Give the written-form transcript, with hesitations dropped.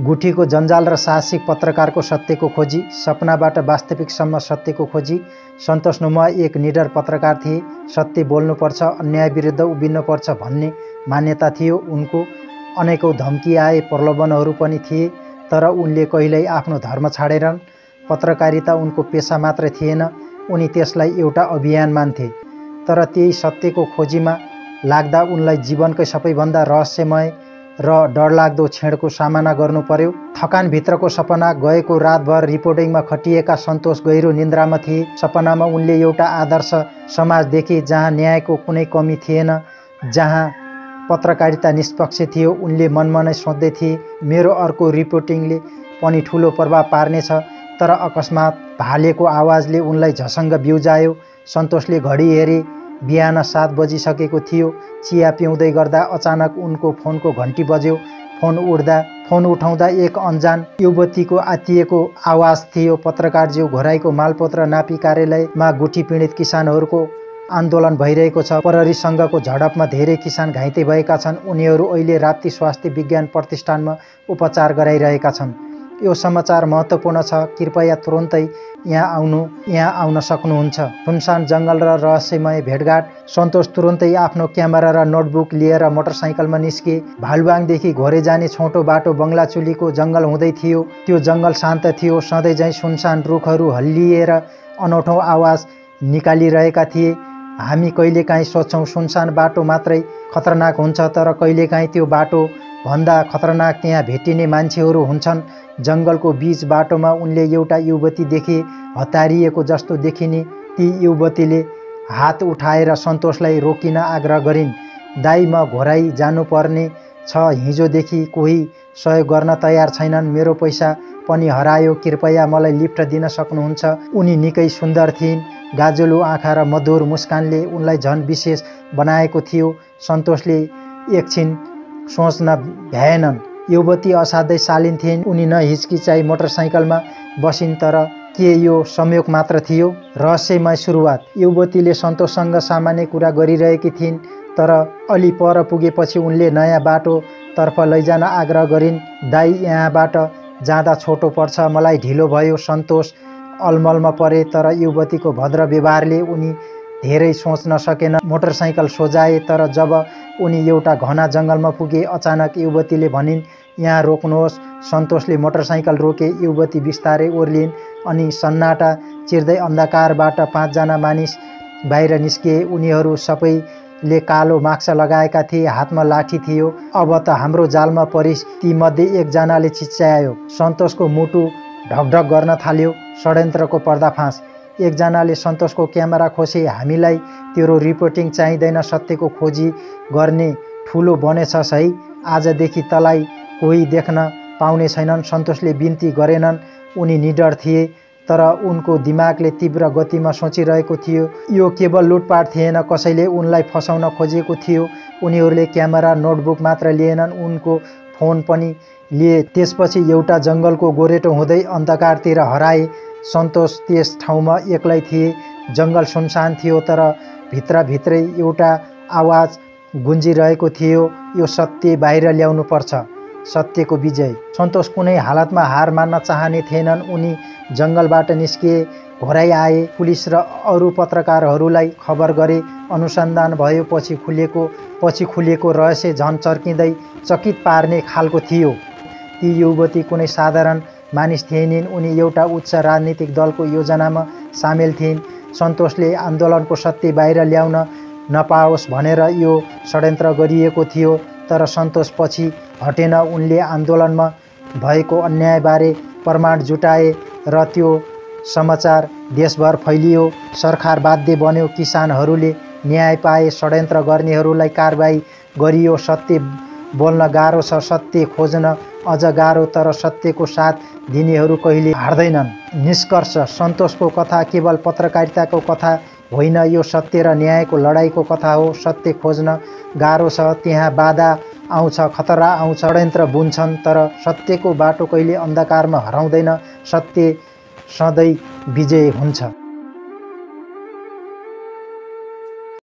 गुठीको जन्जाल र साहसिक पत्रकारको सत्यको खोजी, सपनाबाट वास्तविकसम्म सत्यको खोजी। सन्तोष नुमा एक निडर पत्रकार थिए। सत्य बोल्नुपर्छ, अन्याय विरुद्ध उभिनुपर्छ भन्ने मान्यता थियो उनको। अनेकौं धम्की आए, प्रलोभनहरू पनि थिए, तर उनले कहिल्यै आफ्नो धर्म छाडेनन्। पत्रकारिता उनको पेसा मात्र थिएन, उनी त्यसलाई एउटा अभियान मान्थे। तर त्यही सत्यको खोजीमा लाग्दा उनलाई जीवनकै सबैभन्दा रहस्यमय र डरलाग्दो क्षणको सामना गर्नु पर्यो। थकानभित्रको सपना। गएको रातभर रिपोर्टिङमा खटिएका सन्तोष गहिरो निन्द्रामा थिए। सपनामा उनले एउटा आदर्श समाज देखे जहाँ न्यायको कुनै कमी थिएन, जहाँ पत्रकारिता निष्पक्ष थियो। उनले मनमा नै सोच्दै थिए, मेरो अर्को रिपोर्टिङले पनि ठुलो प्रभाव पार्नेछ। तर अकस्मात भालेको आवाजले उनलाई झसङ्ग बिउजायो। सन्तोषले घडी हेरे, बिहान 7 बजिसकेको थियो। चिया पिउँदै गर्दा अचानक उनको फोनको घन्टी बज्यो। फोन उठाउँदा एक अनजान युवतीको आत्तिएको आवाज थियो। पत्रकारज्यू, घोराईको मालपोत्र नापी कार्यालयमा गुठी पीडित किसानहरूको आन्दोलन भइरहेको छ। प्रहरीसँगको झडपमा धेरै किसान घाइते भएका छन्। उनीहरू अहिले राप्ती स्वास्थ्य विज्ञान प्रतिष्ठानमा उपचार गराइरहेका छन्। यो समाचार महत्त्वपूर्ण छ। कृपया तुरुन्तै यहाँ आउन सक्नुहुन्छ। सुनसान जङ्गल र रहस्यमय भेटघाट। सन्तोष तुरुन्तै आफ्नो क्यामेरा र नोटबुक लिएर मोटरसाइकलमा निस्के। भालुवाङदेखि घोरे जाने छोटो बाटो बङ्गलाचुलीको जङ्गल हुँदै थियो। त्यो जङ्गल शान्त थियो। सधैँझैँ सुनसान रुखहरू हल्लिएर अनौठो आवाज निकालिरहेका थिए। हामी कहिलेकाहीँ सोच्छौँ सुनसान बाटो मात्रै खतरनाक हुन्छ, तर कहिलेकाहीँ त्यो बाटो भन्दा खतरनाक त्यहाँ भेटिने मान्छेहरू हुन्छन्। जङ्गलको बीच बाटोमा उनले एउटा युवती देखे, हतारिएको जस्तो देखिने। ती युवतीले हात उठाएर सन्तोषलाई रोकिन आग्रह गरिन्। दाइ, म घोराई जानुपर्ने छ। हिजोदेखि कोही सहयोग गर्न तयार छैनन्। मेरो पैसा पनि हरायो। कृपया मलाई लिफ्ट दिन सक्नुहुन्छ? उनी निकै सुन्दर थिइन्। गाजुलो आँखा र मधुर मुस्कानले उनलाई झन विशेष बनाएको थियो। सन्तोषले एकछिन सोच्न भ्याएनन्। युवती असाध्यै शालीन थिइन्। उनी नहिचकिचाई मोटरसाइकलमा बसिन्। तर के यो संयोग मात्र थियो? रहस्यमय सुरुवात। युवतीले सन्तोषसँग सामान्य कुरा गरिरहेकी थिइन्, तर अलि पर पुगेपछि उनले नयाँ बाटोतर्फ लैजान आग्रह गरिन्। दाइ, यहाँबाट जाँदा छोटो पर्छ, मलाई ढिलो भयो। सन्तोष अलमलमा परे, तर युवतीको भद्र व्यवहारले उनी धेरै सोच्न सकेन। मोटरसाइकल सोझाए, तर जब उनी एउटा घना जङ्गलमा पुगे, अचानक युवतीले भनिन्, यहाँ रोक्नुहोस्। सन्तोषले मोटरसाइकल रोके। युवती बिस्तारै ओर्लिन् अनि सन्नाटा चिर्दै अन्धकारबाट 5 जना मानिस बाहिर निस्किए। उनीहरू सबैले कालो मास्क लगाएका थिए, हातमा लाठी थियो। अब त हाम्रो जालमा परिस्, तीमध्ये एकजनाले चिच्यायो। सन्तोषको मुटु ढकढक गर्न थाल्यो। षड्यन्त्रको पर्दाफास। एकजनाले सन्तोषको क्यामेरा खोसे। हामीलाई तेरो रिपोर्टिङ चाहिँदैन, सत्यको खोजी गर्ने ठुलो बनेछस् है। आजदेखि तँलाई कोही देख्न पाउने छैनन्। सन्तोषले बिन्ती गरेनन्। उनी निडर थिए, तर उनको दिमागले तीव्र गतिमा सोचिरहेको थियो। यो केवल लुटपाट थिएन, कसैले उनलाई फसाउन खोजेको थियो। उनीहरूले क्यामेरा, नोटबुक मात्र लिएनन्, उनको फोन पनि लिए। त्यसपछि एउटा जङ्गलको गोरेटो हुँदै अन्धकारतिर हराए। सन्तोष त्यस ठाउँमा एक्लै थिए। जङ्गल सुनसान थियो, तर भित्रभित्रै एउटा आवाज गुन्जिरहेको थियो, यो सत्य बाहिर ल्याउनु पर्छ। सत्यको विजय। सन्तोष कुनै हालतमा हार मान्न चाहने थिएनन्। उनी जङ्गलबाट निस्किए, घोराई आए। पुलिस र अरू पत्रकारहरूलाई खबर गरे। अनुसन्धान भयो। पछि खुलेको रहस्य झन् चर्किँदै चकित पार्ने खालको थियो। ती युवती कुनै साधारण मानिस थिएनन्। उनी एउटा उच्च राजनीतिक दलको योजनामा सामेल थिइन्। सन्तोषले आन्दोलनको सत्य बाहिर ल्याउन नपाओस् भनेर यो षड्यन्त्र गरिएको थियो। तर सन्तोष पछि हटेन। उनले आन्दोलनमा भएको अन्यायबारे प्रमाण जुटाए र त्यो समाचार देशभर फैलियो। सरकार बाध्य बन्यो। किसानहरूले न्याय पाए। षड्यन्त्र गर्नेहरूलाई कारबाही गरियो। सत्य बोल्न गाह्रो छ, सत्य खोज्न अझ गाह्रो, तर सत्यको साथ दिनेहरू कहिले हार्दैनन्। निष्कर्ष। सन्तोषको कथा केवल पत्रकारिताको कथा होइन, यो सत्य र न्यायको लडाइँको कथा हो। सत्य खोज्न गाह्रो छ, त्यहाँ बाधा आउँछ, खतरा आउँछ, षड्यन्त्र बुन्छन्, तर सत्यको बाटो कहिले अन्धकारमा हराउँदैन। सत्य सधैँ विजय हुन्छ।